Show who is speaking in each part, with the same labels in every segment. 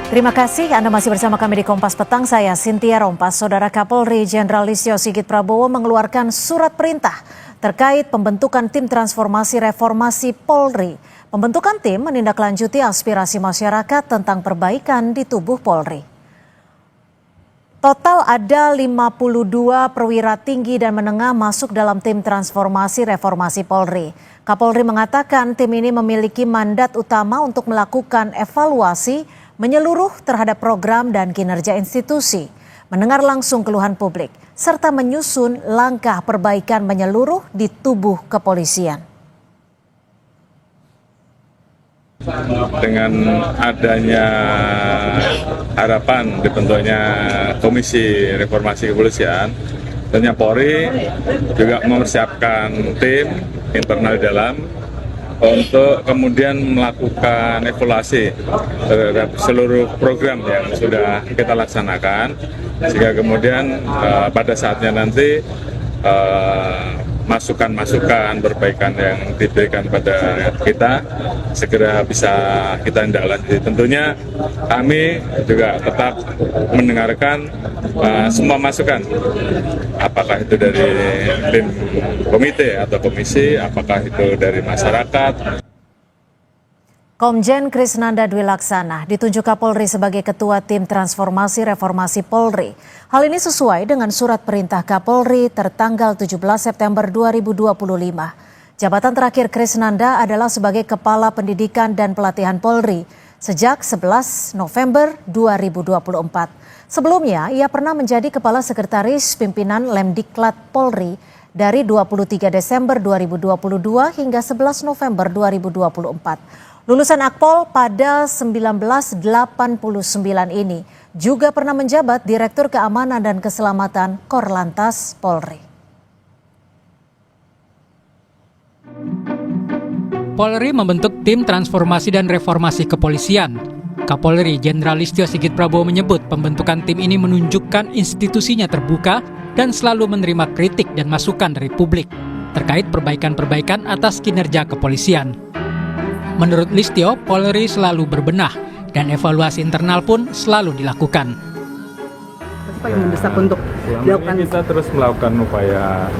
Speaker 1: Terima kasih Anda masih bersama kami di Kompas Petang. Saya Cynthia Rompas. Saudara Kapolri Jenderal Listio Sigit Prabowo mengeluarkan surat perintah terkait pembentukan tim transformasi reformasi Polri. Pembentukan tim menindaklanjuti aspirasi masyarakat tentang perbaikan di tubuh Polri. Total ada 52 perwira tinggi dan menengah masuk dalam tim transformasi reformasi Polri. Kapolri mengatakan tim ini memiliki mandat utama untuk melakukan evaluasi menyeluruh terhadap program dan kinerja institusi, mendengar langsung keluhan publik, serta menyusun langkah perbaikan menyeluruh di tubuh kepolisian.
Speaker 2: Dengan adanya harapan dibentuknya Komisi Reformasi Kepolisian, tentunya Polri juga mempersiapkan tim internal di dalam untuk kemudian melakukan evaluasi terhadap seluruh program yang sudah kita laksanakan, sehingga kemudian pada saatnya nanti masukan-masukan perbaikan yang diberikan pada kita segera bisa kita tindaklanjuti. Tentunya kami juga tetap mendengarkan semua masukan, apakah itu dari tim komite atau komisi, apakah itu dari masyarakat.
Speaker 1: Komjen Krisnanda Dwi Laksana ditunjuk Kapolri sebagai Ketua Tim Transformasi Reformasi Polri. Hal ini sesuai dengan surat perintah Kapolri tertanggal 17 September 2025. Jabatan terakhir Krisnanda adalah sebagai Kepala Pendidikan dan Pelatihan Polri sejak 11 November 2024. Sebelumnya, ia pernah menjadi Kepala Sekretaris Pimpinan Lemdiklat Polri dari 23 Desember 2022 hingga 11 November 2024. Lulusan Akpol pada 1989 ini juga pernah menjabat Direktur Keamanan dan Keselamatan Korlantas Polri.
Speaker 3: Polri membentuk tim transformasi dan reformasi kepolisian. Kapolri Jenderal Listio Sigit Prabowo menyebut pembentukan tim ini menunjukkan institusinya terbuka dan selalu menerima kritik dan masukan dari publik terkait perbaikan-perbaikan atas kinerja kepolisian. Menurut Listio, Polri selalu berbenah dan evaluasi internal pun selalu dilakukan.
Speaker 4: Apa yang mendesak untuk dilakukan?
Speaker 2: Kita terus melakukan upaya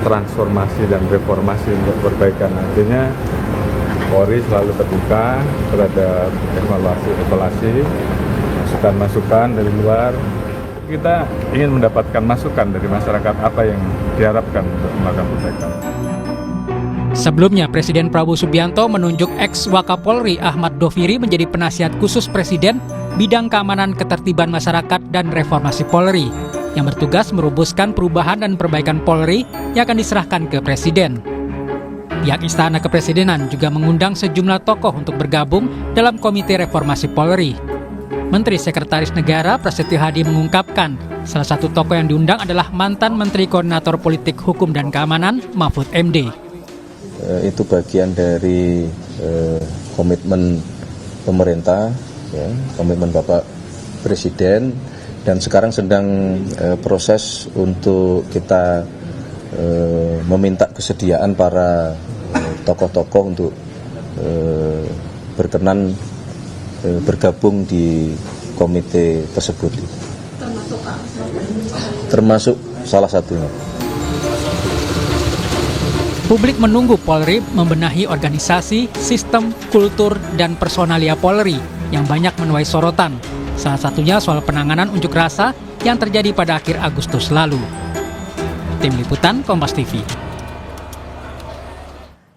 Speaker 2: transformasi dan reformasi untuk perbaikan. Nantinya Polri selalu terbuka terhadap evaluasi, masukan-masukan dari luar. Kita ingin mendapatkan masukan dari masyarakat apa yang diharapkan untuk melakukan perbaikan.
Speaker 3: Sebelumnya, Presiden Prabowo Subianto menunjuk ex-Wakapolri Ahmad Doviri menjadi penasihat khusus Presiden bidang keamanan ketertiban masyarakat dan reformasi Polri yang bertugas merumuskan perubahan dan perbaikan Polri yang akan diserahkan ke Presiden. Pihak Istana Kepresidenan juga mengundang sejumlah tokoh untuk bergabung dalam Komite Reformasi Polri. Menteri Sekretaris Negara Prasetyo Hadi mengungkapkan salah satu tokoh yang diundang adalah mantan Menteri Koordinator Politik Hukum dan Keamanan Mahfud MD.
Speaker 5: Itu bagian dari komitmen pemerintah, ya, komitmen Bapak Presiden, dan sekarang sedang proses untuk kita meminta kesediaan para tokoh-tokoh untuk berkenan bergabung di komite tersebut. Termasuk salah satunya.
Speaker 3: Publik menunggu Polri membenahi organisasi, sistem, kultur, dan personalia Polri yang banyak menuai sorotan. Salah satunya soal penanganan unjuk rasa yang terjadi pada akhir Agustus lalu. Tim Liputan Kompas TV.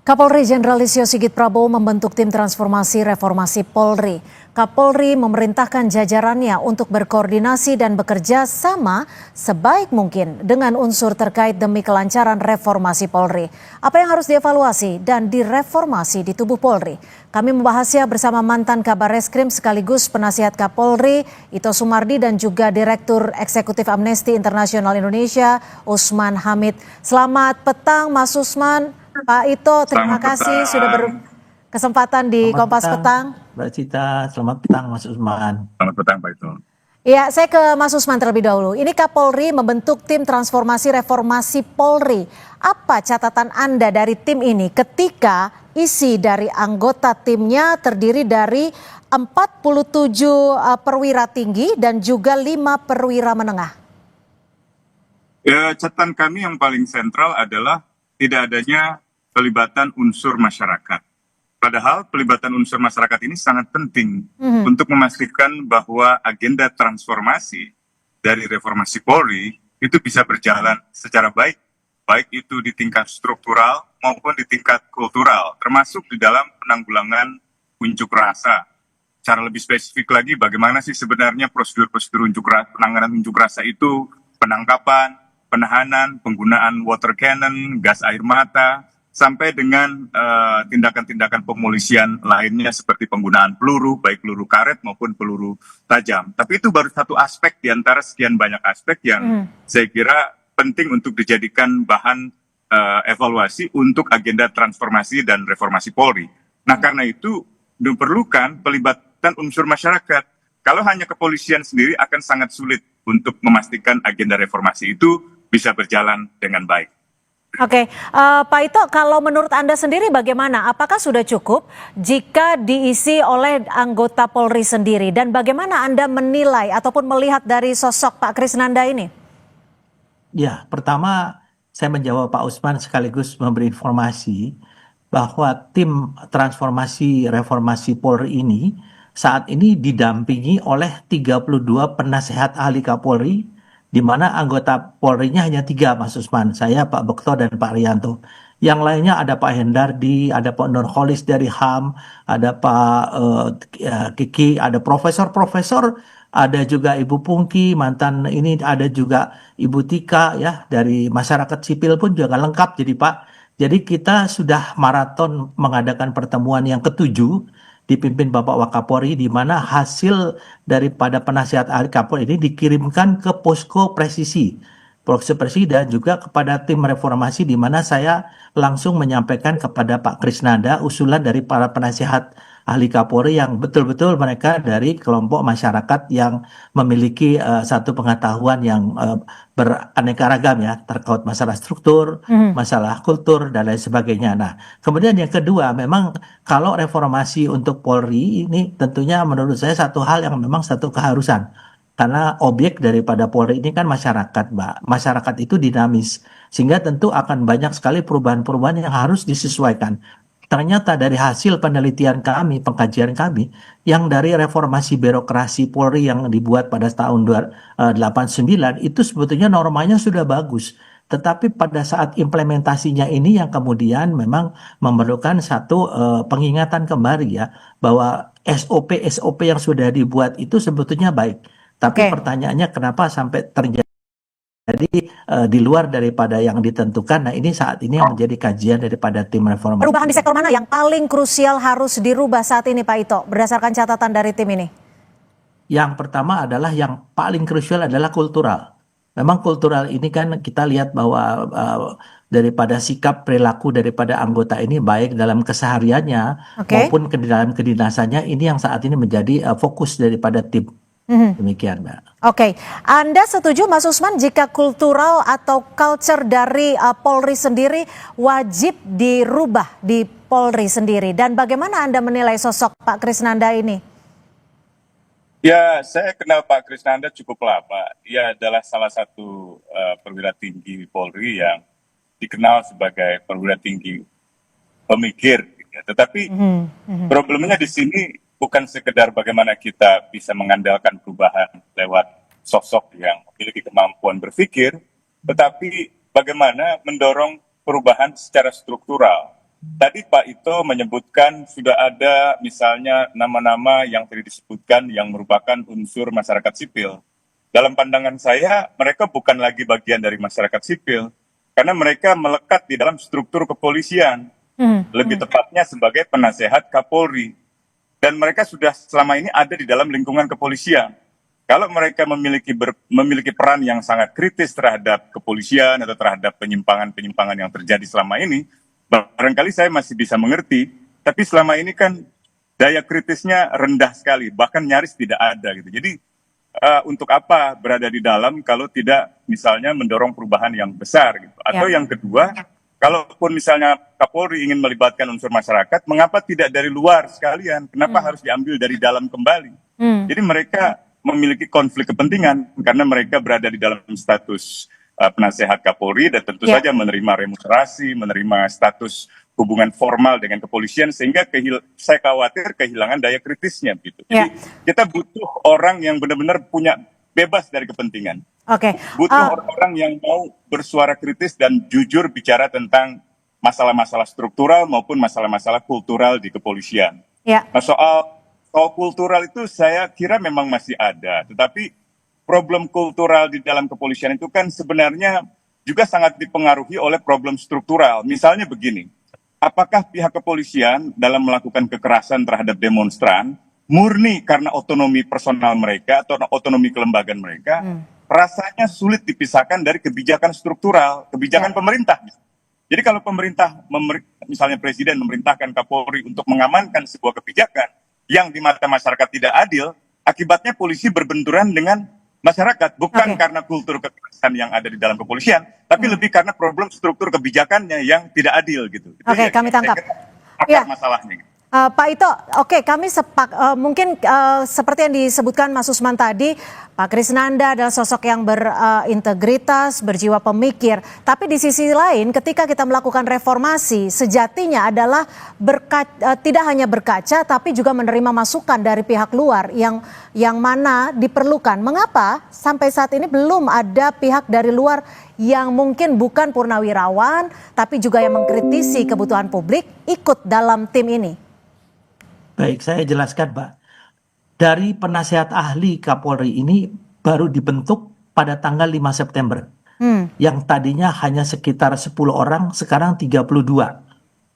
Speaker 1: Kapolri Jenderal Listio Sigit Prabowo membentuk tim transformasi reformasi Polri. Kapolri memerintahkan jajarannya untuk berkoordinasi dan bekerja sama sebaik mungkin dengan unsur terkait demi kelancaran reformasi Polri. Apa yang harus dievaluasi dan direformasi di tubuh Polri? Kami membahasnya bersama mantan Kabar Reskrim sekaligus penasihat Kapolri Ito Sumardi dan juga Direktur Eksekutif Amnesty International Indonesia Usman Hamid. Selamat petang Mas Usman. Pak Ito, terima kasih sudah berkesempatan di Kompas Petang.
Speaker 6: Mbak Cita, selamat petang Mas Usman.
Speaker 2: Selamat petang Pak Ito.
Speaker 1: Ya, saya ke Mas Usman terlebih dahulu. Ini Kapolri membentuk tim transformasi reformasi Polri. Apa catatan Anda dari tim ini ketika isi dari anggota timnya terdiri dari 47 perwira tinggi dan juga 5 perwira menengah.
Speaker 7: Ya, catatan kami yang paling sentral adalah tidak adanya pelibatan unsur masyarakat. Padahal pelibatan unsur masyarakat ini sangat penting untuk memastikan bahwa agenda transformasi dari reformasi Polri itu bisa berjalan secara baik, baik itu di tingkat struktural maupun di tingkat kultural, termasuk di dalam penanggulangan unjuk rasa. Secara lebih spesifik lagi, bagaimana sih sebenarnya prosedur-prosedur penanganan unjuk rasa itu, penangkapan, penahanan, penggunaan water cannon, gas air mata, sampai dengan tindakan-tindakan pemolisian lainnya seperti penggunaan peluru, baik peluru karet maupun peluru tajam. Tapi itu baru satu aspek di antara sekian banyak aspek yang saya kira penting untuk dijadikan bahan evaluasi untuk agenda transformasi dan reformasi Polri. Nah, karena itu diperlukan pelibatan unsur masyarakat. Kalau hanya kepolisian sendiri akan sangat sulit untuk memastikan agenda reformasi itu bisa berjalan dengan baik.
Speaker 1: Oke, Pak Ito, kalau menurut Anda sendiri bagaimana? Apakah sudah cukup jika diisi oleh anggota Polri sendiri? Dan bagaimana Anda menilai ataupun melihat dari sosok Pak Krisnanda ini?
Speaker 6: Ya, pertama saya menjawab Pak Usman sekaligus memberi informasi bahwa tim transformasi reformasi Polri ini saat ini didampingi oleh 32 penasehat ahli Kapolri, di mana anggota Polri-nya hanya 3, Mas Usman. Saya, Pak Bekto, dan Pak Rianto. Yang lainnya ada Pak Hendardi, ada Pak Nurholis dari HAM, ada Pak Kiki, ada profesor-profesor, ada juga Ibu Pungki, mantan ini, ada juga Ibu Tika, ya, dari masyarakat sipil pun juga lengkap jadi Pak. Jadi kita sudah maraton mengadakan pertemuan yang ke-7 dipimpin Bapak Wakapolri, di mana hasil daripada penasihat ahli Kapolri ini dikirimkan ke posko presisi dan juga kepada tim reformasi, di mana saya langsung menyampaikan kepada Pak Krisnanda usulan dari para penasihat ahli Kapolri yang betul-betul mereka dari kelompok masyarakat yang memiliki satu pengetahuan yang beraneka ragam, ya, terkait masalah struktur, masalah kultur, dan lain sebagainya. Nah, kemudian yang kedua, memang kalau reformasi untuk Polri ini tentunya menurut saya satu hal yang memang satu keharusan. Karena objek daripada Polri ini kan masyarakat, Mbak. Masyarakat itu dinamis, sehingga tentu akan banyak sekali perubahan-perubahan yang harus disesuaikan. Ternyata dari hasil penelitian kami, pengkajian kami, yang dari reformasi birokrasi Polri yang dibuat pada tahun 1989, itu sebetulnya normanya sudah bagus. Tetapi pada saat implementasinya ini yang kemudian memang memerlukan satu pengingatan kembali, ya, bahwa SOP-SOP yang sudah dibuat itu sebetulnya baik. Tapi pertanyaannya kenapa sampai terjadi di luar daripada yang ditentukan. Nah, ini saat ini yang menjadi kajian daripada tim reformasi.
Speaker 1: Perubahan di sektor mana yang paling krusial harus dirubah saat ini, Pak Ito, berdasarkan catatan dari tim ini?
Speaker 6: Yang pertama adalah yang paling krusial adalah kultural. Memang kultural ini kan kita lihat bahwa daripada sikap perilaku daripada anggota ini baik dalam kesehariannya maupun ke dalam kedinasannya, ini yang saat ini menjadi fokus daripada tim. Demikian, Mbak.
Speaker 1: Oke, Anda setuju, Mas Usman, jika kultural atau culture dari Polri sendiri wajib dirubah di Polri sendiri? Dan bagaimana Anda menilai sosok Pak Krisnanda ini?
Speaker 7: Ya, saya kenal Pak Krisnanda cukup lama. Ia adalah salah satu perwira tinggi Polri yang dikenal sebagai perwira tinggi pemikir. Tetapi problemnya di sini bukan sekedar bagaimana kita bisa mengandalkan perubahan lewat sosok yang memiliki kemampuan berpikir, tetapi bagaimana mendorong perubahan secara struktural. Tadi Pak Ito menyebutkan sudah ada misalnya nama-nama yang tadi disebutkan yang merupakan unsur masyarakat sipil. Dalam pandangan saya, mereka bukan lagi bagian dari masyarakat sipil, karena mereka melekat di dalam struktur kepolisian, lebih tepatnya sebagai penasehat Kapolri. Dan mereka sudah selama ini ada di dalam lingkungan kepolisian. Kalau mereka memiliki peran yang sangat kritis terhadap kepolisian atau terhadap penyimpangan-penyimpangan yang terjadi selama ini, barangkali saya masih bisa mengerti. Tapi selama ini kan daya kritisnya rendah sekali, bahkan nyaris tidak ada gitu. Jadi untuk apa berada di dalam kalau tidak misalnya mendorong perubahan yang besar gitu. Atau yang kedua, kalaupun misalnya Kapolri ingin melibatkan unsur masyarakat, mengapa tidak dari luar sekalian? Kenapa harus diambil dari dalam kembali? Jadi mereka memiliki konflik kepentingan karena mereka berada di dalam status penasehat Kapolri dan tentu saja menerima remunerasi, menerima status hubungan formal dengan kepolisian, sehingga saya khawatir kehilangan daya kritisnya gitu. Jadi kita butuh orang yang benar-benar punya bebas dari kepentingan. Butuh orang-orang yang mau bersuara kritis dan jujur bicara tentang masalah-masalah struktural maupun masalah-masalah kultural di kepolisian. Nah, soal kultural itu saya kira memang masih ada, tetapi problem kultural di dalam kepolisian itu kan sebenarnya juga sangat dipengaruhi oleh problem struktural. Misalnya begini, apakah pihak kepolisian dalam melakukan kekerasan terhadap demonstran murni karena otonomi personal mereka atau otonomi kelembagaan mereka, rasanya sulit dipisahkan dari kebijakan struktural, kebijakan pemerintah. Jadi kalau pemerintah, misalnya presiden memerintahkan Kapolri untuk mengamankan sebuah kebijakan yang di mata masyarakat tidak adil, akibatnya polisi berbenturan dengan masyarakat, bukan karena kultur kekerasan yang ada di dalam kepolisian, tapi lebih karena problem struktur kebijakannya yang tidak adil gitu.
Speaker 1: Oke, kami tangkap.
Speaker 7: Akar masalahnya.
Speaker 1: Pak Ito, kami mungkin seperti yang disebutkan Mas Usman tadi, Pak Krisnanda adalah sosok yang berintegritas, berjiwa pemikir. Tapi di sisi lain, ketika kita melakukan reformasi, sejatinya adalah tidak hanya berkaca, tapi juga menerima masukan dari pihak luar yang mana diperlukan. Mengapa sampai saat ini belum ada pihak dari luar yang mungkin bukan purnawirawan, tapi juga yang mengkritisi kebutuhan publik ikut dalam tim ini?
Speaker 6: Baik, saya jelaskan, Pak. Dari penasehat ahli Kapolri ini baru dibentuk pada tanggal 5 September. Yang tadinya hanya sekitar 10 orang, sekarang 32.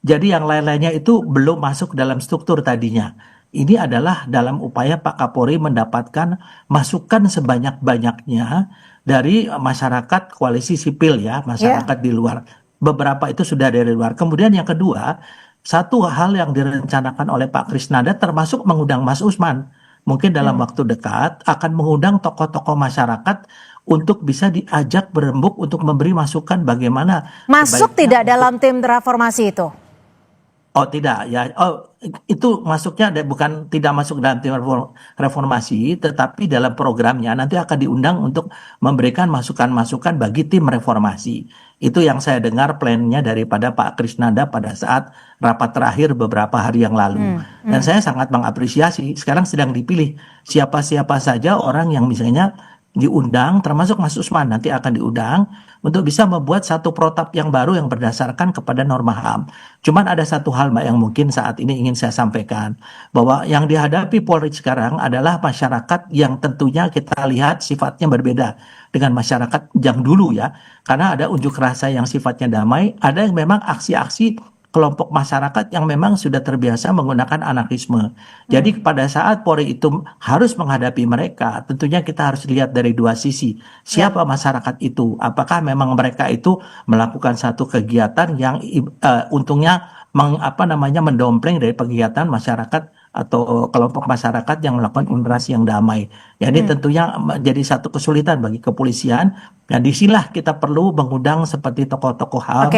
Speaker 6: Jadi yang lain-lainnya itu belum masuk dalam struktur tadinya. Ini adalah dalam upaya Pak Kapolri mendapatkan masukan sebanyak-banyaknya dari masyarakat koalisi sipil ya, masyarakat di luar. Beberapa itu sudah dari luar. Kemudian yang kedua, satu hal yang direncanakan oleh Pak Krisnanda termasuk mengundang Mas Usman. Mungkin dalam waktu dekat akan mengundang tokoh-tokoh masyarakat untuk bisa diajak berembuk untuk memberi masukan bagaimana.
Speaker 1: Masuk tidak dalam tim reformasi itu?
Speaker 6: Oh tidak ya, itu masuknya bukan tidak masuk dalam tim reformasi, tetapi dalam programnya nanti akan diundang untuk memberikan masukan-masukan bagi tim reformasi. Itu yang saya dengar plannya daripada Pak Krisnanda pada saat rapat terakhir beberapa hari yang lalu. Dan saya sangat mengapresiasi, sekarang sedang dipilih siapa-siapa saja orang yang misalnya diundang, termasuk Mas Usman nanti akan diundang untuk bisa membuat satu protap yang baru yang berdasarkan kepada norma HAM. Cuman ada satu hal Mbak yang mungkin saat ini ingin saya sampaikan, bahwa yang dihadapi Polri sekarang adalah masyarakat yang tentunya kita lihat sifatnya berbeda dengan masyarakat yang dulu ya, karena ada unjuk rasa yang sifatnya damai, ada yang memang aksi-aksi kelompok masyarakat yang memang sudah terbiasa menggunakan anarkisme. Jadi pada saat Polri itu harus menghadapi mereka, tentunya kita harus lihat dari dua sisi. Siapa masyarakat itu? Apakah memang mereka itu melakukan satu kegiatan yang untungnya mendompleng dari kegiatan masyarakat atau kelompok masyarakat yang melakukan unrasi yang damai. Jadi tentunya menjadi satu kesulitan bagi kepolisian. Dan disinilah kita perlu mengundang seperti tokoh-tokoh HAM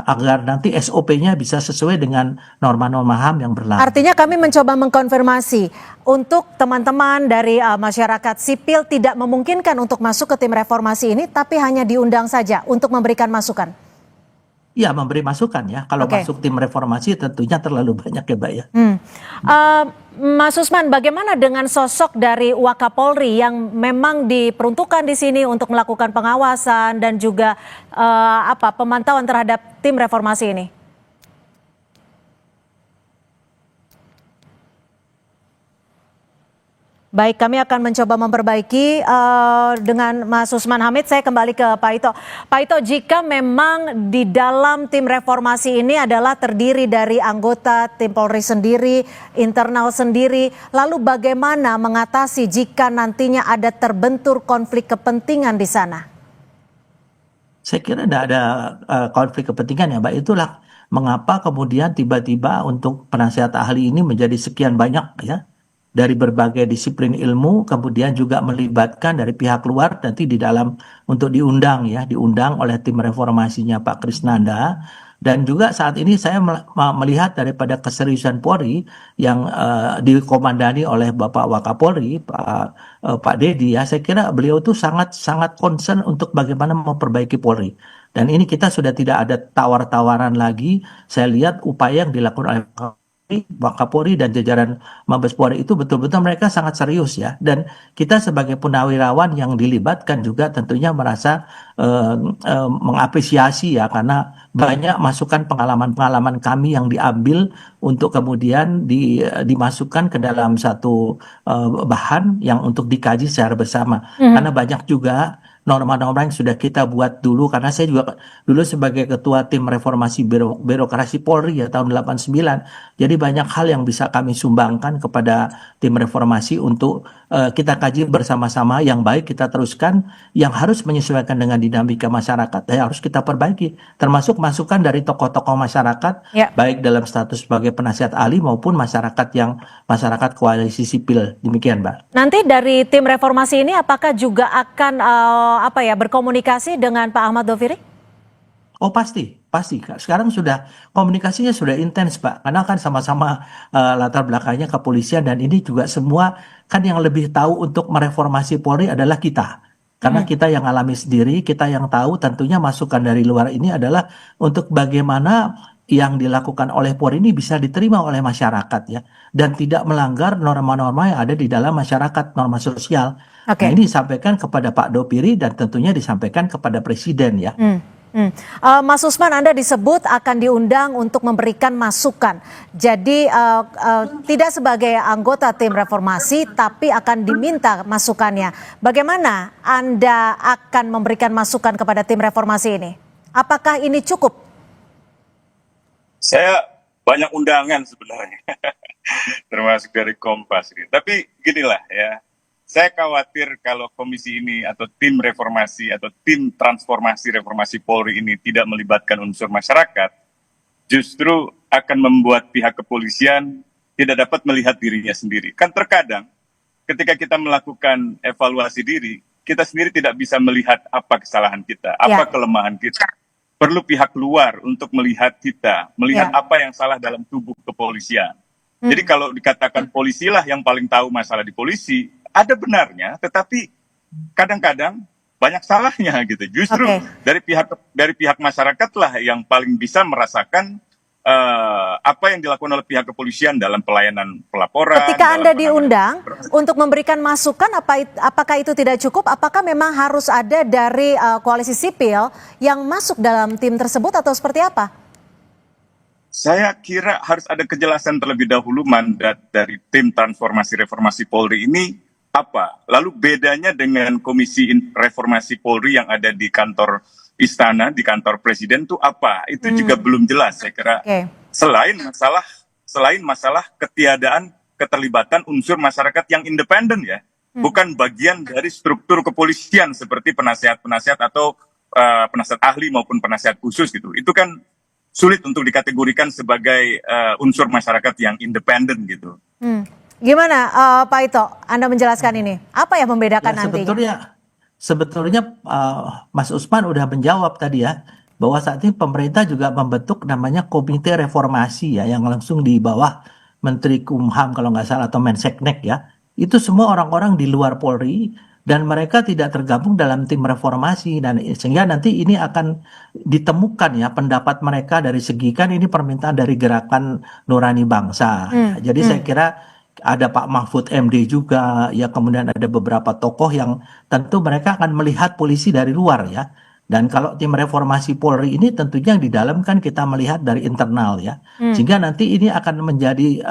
Speaker 6: agar nanti SOP-nya bisa sesuai dengan norma-norma HAM yang berlaku.
Speaker 1: Artinya kami mencoba mengkonfirmasi untuk teman-teman dari masyarakat sipil tidak memungkinkan untuk masuk ke tim reformasi ini, tapi hanya diundang saja untuk memberikan masukan.
Speaker 6: Ya, memberi masukan ya. Kalau masuk tim reformasi tentunya terlalu banyak ya, Mbak ya.
Speaker 1: Mas Usman, bagaimana dengan sosok dari Wakapolri yang memang diperuntukkan di sini untuk melakukan pengawasan dan juga pemantauan terhadap tim reformasi ini? Baik, kami akan mencoba memperbaiki dengan Mas Usman Hamid. Saya kembali ke Pak Ito. Pak Ito, jika memang di dalam tim reformasi ini adalah terdiri dari anggota tim Polri sendiri, internal sendiri, lalu bagaimana mengatasi jika nantinya ada terbentur konflik kepentingan di sana?
Speaker 6: Saya kira tidak ada konflik kepentingan ya, Mbak. Itulah mengapa kemudian tiba-tiba untuk penasihat ahli ini menjadi sekian banyak ya. Dari berbagai disiplin ilmu, kemudian juga melibatkan dari pihak luar nanti di dalam untuk diundang oleh tim reformasinya Pak Krisnanda. Dan juga saat ini saya melihat daripada keseriusan Polri yang dikomandani oleh Bapak Wakapolri, Pak Dedi, ya saya kira beliau tuh sangat sangat concern untuk bagaimana memperbaiki Polri. Dan ini kita sudah tidak ada tawar-tawaran lagi. Saya lihat upaya yang dilakukan oleh Wakapolri dan jajaran Mabes Polri itu betul-betul mereka sangat serius ya. Dan kita sebagai purnawirawan yang dilibatkan juga tentunya merasa mengapresiasi ya, karena banyak masukan pengalaman-pengalaman kami yang diambil untuk kemudian dimasukkan ke dalam satu bahan yang untuk dikaji secara bersama. Karena banyak juga norma-norma yang sudah kita buat dulu, karena saya juga dulu sebagai ketua tim reformasi birokrasi Polri ya tahun 89. Jadi banyak hal yang bisa kami sumbangkan kepada tim reformasi untuk kita kaji bersama-sama, yang baik kita teruskan, yang harus menyesuaikan dengan dinamika masyarakat harus kita perbaiki, termasuk masukan dari tokoh-tokoh masyarakat, baik dalam status sebagai penasihat ahli maupun masyarakat koalisi sipil. Demikian, Mbak.
Speaker 1: Nanti dari tim reformasi ini apakah juga akan berkomunikasi dengan Pak Ahmad Doviri?
Speaker 6: Oh pasti. Sekarang sudah komunikasinya sudah intens, Pak. Karena kan sama-sama latar belakangnya kepolisian, dan ini juga semua kan yang lebih tahu untuk mereformasi Polri adalah kita. Karena kita yang alami sendiri, kita yang tahu, tentunya masukan dari luar ini adalah untuk bagaimana yang dilakukan oleh Polri ini bisa diterima oleh masyarakat ya, dan tidak melanggar norma-norma yang ada di dalam masyarakat, norma sosial. Nah, ini disampaikan kepada Pak Doviri dan tentunya disampaikan kepada Presiden ya.
Speaker 1: Mas Usman, Anda disebut akan diundang untuk memberikan masukan. Jadi tidak sebagai anggota tim reformasi, tapi akan diminta masukannya. Bagaimana Anda akan memberikan masukan kepada tim reformasi ini? Apakah ini cukup?
Speaker 7: Saya banyak undangan sebenarnya, termasuk dari Kompas. Tapi ginilah ya, saya khawatir kalau komisi ini atau tim reformasi atau tim transformasi reformasi Polri ini tidak melibatkan unsur masyarakat, justru akan membuat pihak kepolisian tidak dapat melihat dirinya sendiri. Kan terkadang ketika kita melakukan evaluasi diri, kita sendiri tidak bisa melihat apa kesalahan kita, apa kelemahan kita. Perlu pihak luar untuk melihat kita, melihat apa yang salah dalam tubuh kepolisian. Jadi kalau dikatakan polisilah yang paling tahu masalah di polisi, ada benarnya, tetapi kadang-kadang banyak salahnya gitu. Justru dari pihak masyarakatlah yang paling bisa merasakan apa yang dilakukan oleh pihak kepolisian dalam pelayanan pelaporan.
Speaker 1: Ketika Anda diundang untuk memberikan masukan, apakah itu tidak cukup? Apakah memang harus ada dari koalisi sipil yang masuk dalam tim tersebut atau seperti apa?
Speaker 7: Saya kira harus ada kejelasan terlebih dahulu mandat dari tim transformasi reformasi Polri ini apa. Lalu bedanya dengan komisi reformasi Polri yang ada di kantor istana, di kantor presiden itu apa? Itu juga belum jelas saya kira. Selain masalah ketiadaan keterlibatan unsur masyarakat yang independen ya, bukan bagian dari struktur kepolisian seperti penasihat-penasihat atau penasihat ahli maupun penasihat khusus gitu. Itu kan sulit untuk dikategorikan sebagai unsur masyarakat yang independen gitu.
Speaker 1: Gimana Pak Ito, Anda menjelaskan ini? Apa yang membedakan nantinya?
Speaker 6: Sebetulnya Mas Usman udah menjawab tadi ya, bahwa saat ini pemerintah juga membentuk namanya Komite Reformasi ya, yang langsung di bawah Menteri Kumham kalau nggak salah, atau Menseknek ya. Itu semua orang-orang di luar Polri, dan mereka tidak tergabung dalam tim reformasi, dan sehingga nanti ini akan ditemukan ya pendapat mereka dari segi, kan ini permintaan dari Gerakan Nurani Bangsa. Jadi saya kira ada Pak Mahfud MD juga ya, kemudian ada beberapa tokoh yang tentu mereka akan melihat polisi dari luar ya. Dan kalau tim reformasi Polri ini tentunya yang di dalam kan kita melihat dari internal ya. Sehingga nanti ini akan menjadi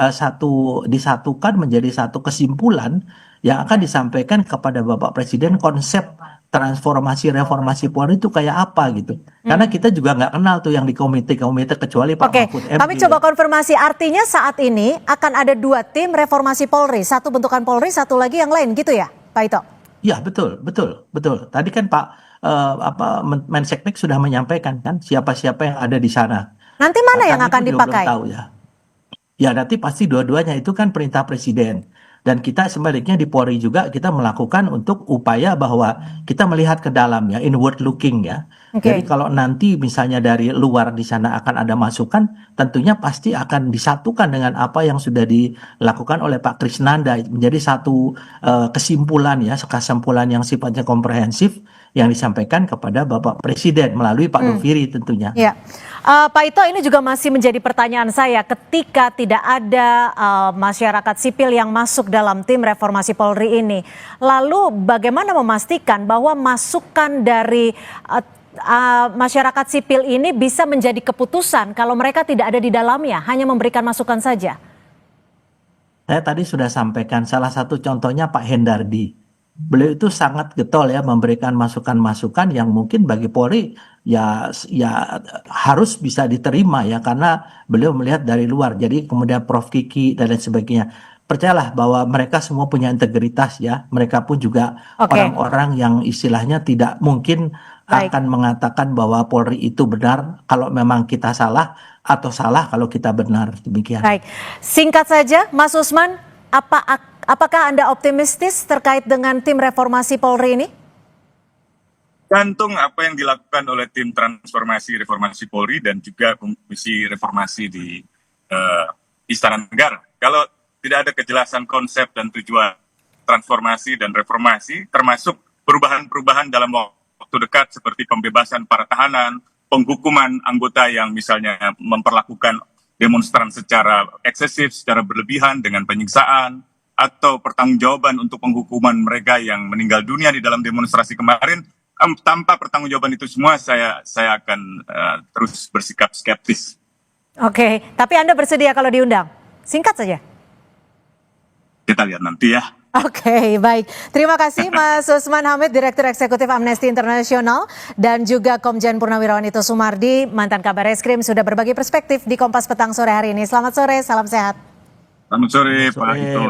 Speaker 6: disatukan menjadi satu kesimpulan yang akan disampaikan kepada Bapak Presiden, konsep transformasi reformasi Polri itu kayak apa gitu. Karena kita juga nggak kenal tuh yang di komite-komite kecuali Pak Mahfud MD.
Speaker 1: Kami coba konfirmasi, artinya saat ini akan ada 2 tim reformasi Polri, satu bentukan Polri, satu lagi yang lain gitu ya, Pak Ito?
Speaker 6: Ya betul. Tadi kan Pak Menseknek sudah menyampaikan kan siapa-siapa yang ada di sana.
Speaker 1: Nanti mana yang akan dipakai?
Speaker 6: Belum tahu ya. Ya nanti pasti dua-duanya itu kan perintah Presiden. Dan kita sebaliknya di Polri juga kita melakukan untuk upaya bahwa kita melihat ke dalam ya, inward looking ya.
Speaker 1: Oke.
Speaker 6: Jadi kalau nanti misalnya dari luar di sana akan ada masukan, tentunya pasti akan disatukan dengan apa yang sudah dilakukan oleh Pak Krisnanda menjadi satu kesimpulan ya, kesimpulan yang sifatnya komprehensif yang disampaikan kepada Bapak Presiden melalui Pak Doviri tentunya.
Speaker 1: Ya, Pak Ito, ini juga masih menjadi pertanyaan saya ketika tidak ada masyarakat sipil yang masuk dalam tim reformasi Polri ini. Lalu bagaimana memastikan bahwa masukan dari masyarakat sipil ini bisa menjadi keputusan kalau mereka tidak ada di dalamnya, hanya memberikan masukan saja?
Speaker 6: Saya tadi sudah sampaikan salah satu contohnya Pak Hendardi. Beliau itu sangat getol ya memberikan masukan-masukan yang mungkin bagi Polri ya harus bisa diterima ya karena beliau melihat dari luar. Jadi kemudian Prof Kiki dan lain sebagainya. Percayalah bahwa mereka semua punya integritas ya. Mereka pun juga orang-orang yang istilahnya tidak mungkin akan mengatakan bahwa Polri itu benar kalau memang kita salah atau salah kalau kita benar. Demikian.
Speaker 1: Baik, singkat saja Mas Usman, apakah Anda optimistis terkait dengan tim reformasi Polri ini?
Speaker 7: Gantung apa yang dilakukan oleh tim transformasi reformasi Polri dan juga komisi reformasi di Istana Negara. Kalau tidak ada kejelasan konsep dan tujuan transformasi dan reformasi, termasuk perubahan-perubahan dalam waktu dekat seperti pembebasan para tahanan, penghukuman anggota yang misalnya memperlakukan demonstran secara eksesif, secara berlebihan dengan penyiksaan, atau pertanggungjawaban untuk penghukuman mereka yang meninggal dunia di dalam demonstrasi kemarin, tanpa pertanggungjawaban itu semua saya akan terus bersikap skeptis.
Speaker 1: Oke, tapi Anda bersedia kalau diundang? Singkat saja.
Speaker 7: Kita lihat nanti ya.
Speaker 1: Oke, baik. Terima kasih Mas Usman Hamid, Direktur Eksekutif Amnesty International, dan juga Komjen Purnawirawan Ito Sumardi, mantan Kabar Eskrim, sudah berbagi perspektif di Kompas Petang sore hari ini. Selamat sore, salam sehat.
Speaker 7: Selamat sore Pak Ito.